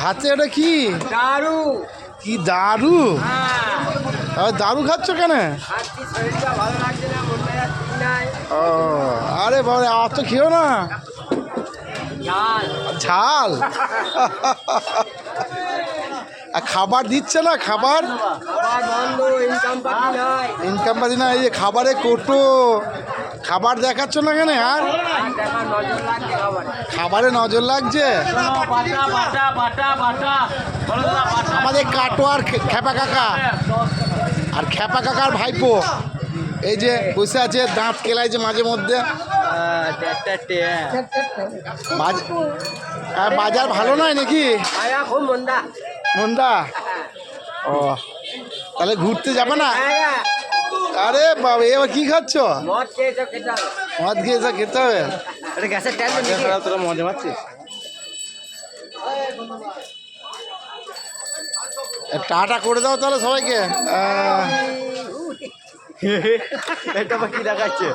হাতে ওটা কি দারু। কি দারু? হ্যাঁ দারু খাচ্ছ কেন? খাচ্ছি, শরীরটা ভালো লাগছে না, মন মেজাজ ঠিক নাই। ও আরে বাবা, আর তো খেও না। ঝাল। ঝাল? আর খাবার দিচ্ছে না? খাবার খাবার বন্ধ, ইনকাম পাতি নাই। ইনকাম পাতি না, এই যে খাবারে কোটো, খাবার দেখাচ্ছ না কেন? আর আর দেখার নজর লাগছে খাবারে। খাবারে নজর লাগছে। বাটা বাটা বাটা বাটা আমাদের কাটোয়ার খেপা কাকা আর খেপা কাকার ভাইপো এই যে বসে আছে, দাঁত কেলাইছে মাঝে মধ্যে। বাজার ভালো নয় নাকি? আয়া খুব মন্দা। মন্দা? ও তাহলে ঘুরতে যাবে না? আরে বাবা, এবার কি খাচ্ছ? মদ খেয়েছো, খেতে হবে। মদ খেয়েছে, খেতে হবে। এটা গ্যাসের ট্যাঙ্ক নাকি? তোরা মজা পাচ্ছিস? টাটা করে দাও তাহলে সবাইকে। এটা কি দেখাচ্ছে?